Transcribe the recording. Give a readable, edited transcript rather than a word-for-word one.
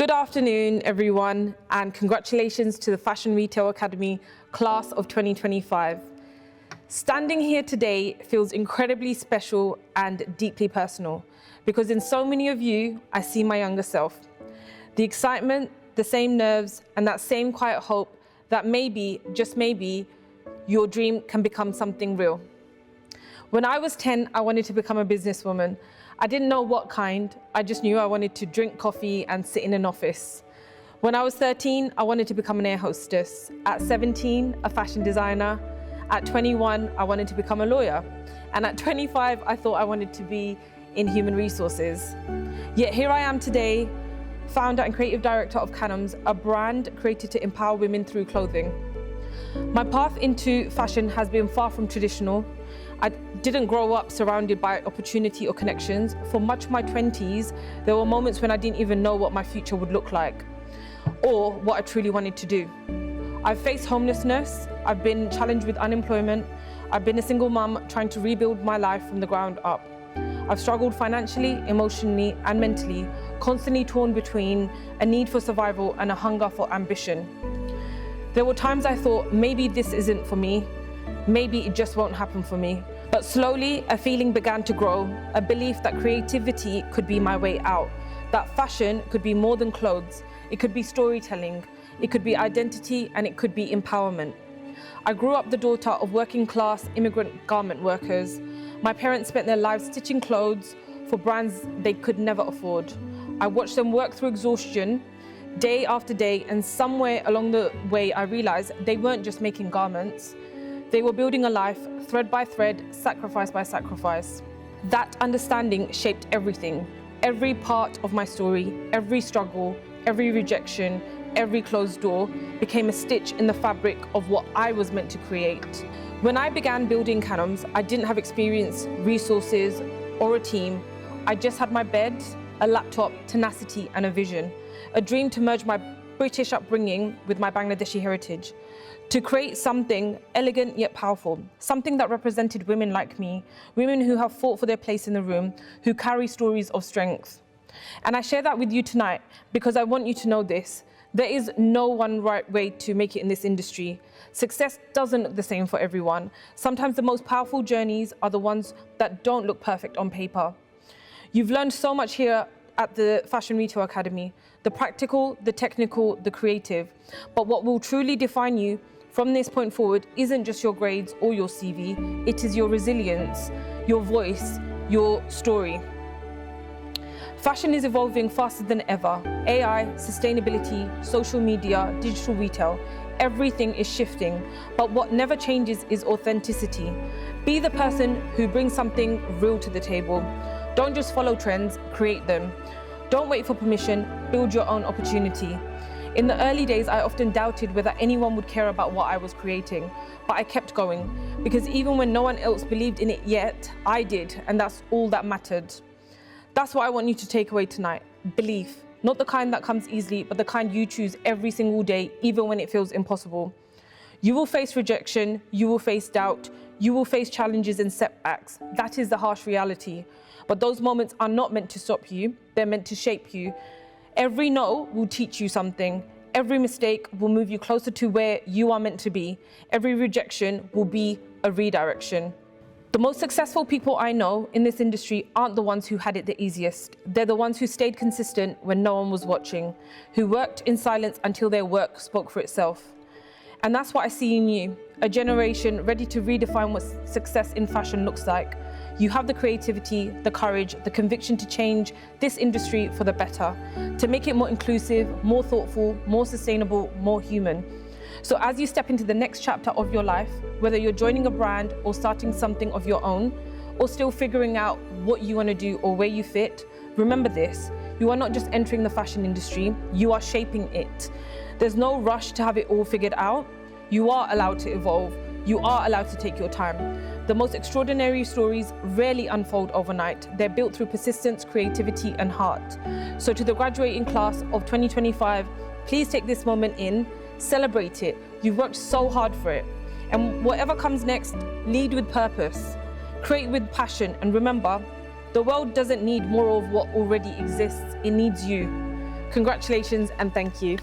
Good afternoon, everyone, and congratulations to the Fashion Retail Academy class of 2025. Standing here today feels incredibly special and deeply personal because in so many of you, I see my younger self. The excitement, the same nerves, and that same quiet hope that maybe, just maybe, your dream can become something real. When I was 10, I wanted to become a businesswoman. I didn't know what kind, I just knew I wanted to drink coffee and sit in an office. When I was 13, I wanted to become an air hostess. At 17, a fashion designer. At 21, I wanted to become a lawyer. And at 25, I thought I wanted to be in human resources. Yet here I am today, founder and creative director of Khanum'S, a brand created to empower women through clothing. My path into fashion has been far from traditional. I didn't grow up surrounded by opportunity or connections. For much of my 20s, there were moments when I didn't even know what my future would look like or what I truly wanted to do. I've faced homelessness, I've been challenged with unemployment, I've been a single mum trying to rebuild my life from the ground up. I've struggled financially, emotionally, and mentally, constantly torn between a need for survival and a hunger for ambition. There were times I thought, maybe this isn't for me, maybe it just won't happen for me. But slowly, a feeling began to grow, a belief that creativity could be my way out, that fashion could be more than clothes, it could be storytelling, it could be identity, and it could be empowerment. I grew up the daughter of working class immigrant garment workers. My parents spent their lives stitching clothes for brands they could never afford. I watched them work through exhaustion, day after day, and somewhere along the way I realized they weren't just making garments, they were building a life, thread by thread, sacrifice by sacrifice. That understanding shaped everything. Every part of my story, every struggle, every rejection, every closed door became a stitch in the fabric of what I was meant to create. When I began building Khanum'S, I didn't have experience, resources, or a team. I just had my bed, a laptop, tenacity, and a vision. A dream to merge my British upbringing with my Bangladeshi heritage. To create something elegant yet powerful, something that represented women like me, women who have fought for their place in the room, who carry stories of strength. And I share that with you tonight because I want you to know this. There is no one right way to make it in this industry. Success doesn't look the same for everyone. Sometimes the most powerful journeys are the ones that don't look perfect on paper. You've learned so much here at the Fashion Retail Academy, the practical, the technical, the creative. But what will truly define you from this point forward isn't just your grades or your CV, it is your resilience, your voice, your story. Fashion is evolving faster than ever. AI, sustainability, social media, digital retail, everything is shifting. But what never changes is authenticity. Be the person who brings something real to the table. Don't just follow trends, create them. Don't wait for permission, build your own opportunity. In the early days, I often doubted whether anyone would care about what I was creating, but I kept going because even when no one else believed in it yet, I did, and that's all that mattered. That's what I want you to take away tonight, belief. Not the kind that comes easily, but the kind you choose every single day, even when it feels impossible. You will face rejection, you will face doubt, you will face challenges and setbacks. That is the harsh reality. But those moments are not meant to stop you, they're meant to shape you. Every no will teach you something. Every mistake will move you closer to where you are meant to be. Every rejection will be a redirection. The most successful people I know in this industry aren't the ones who had it the easiest. They're the ones who stayed consistent when no one was watching, who worked in silence until their work spoke for itself. And that's what I see in you, a generation ready to redefine what success in fashion looks like. You have the creativity, the courage, the conviction to change this industry for the better, to make it more inclusive, more thoughtful, more sustainable, more human. So as you step into the next chapter of your life, whether you're joining a brand or starting something of your own, or still figuring out what you want to do or where you fit, remember this, you are not just entering the fashion industry, you are shaping it. There's no rush to have it all figured out. You are allowed to evolve. You are allowed to take your time. The most extraordinary stories rarely unfold overnight. They're built through persistence, creativity, and heart. So to the graduating class of 2025, please take this moment in, celebrate it. You've worked so hard for it. And whatever comes next, lead with purpose, create with passion, and remember, the world doesn't need more of what already exists. It needs you. Congratulations and thank you.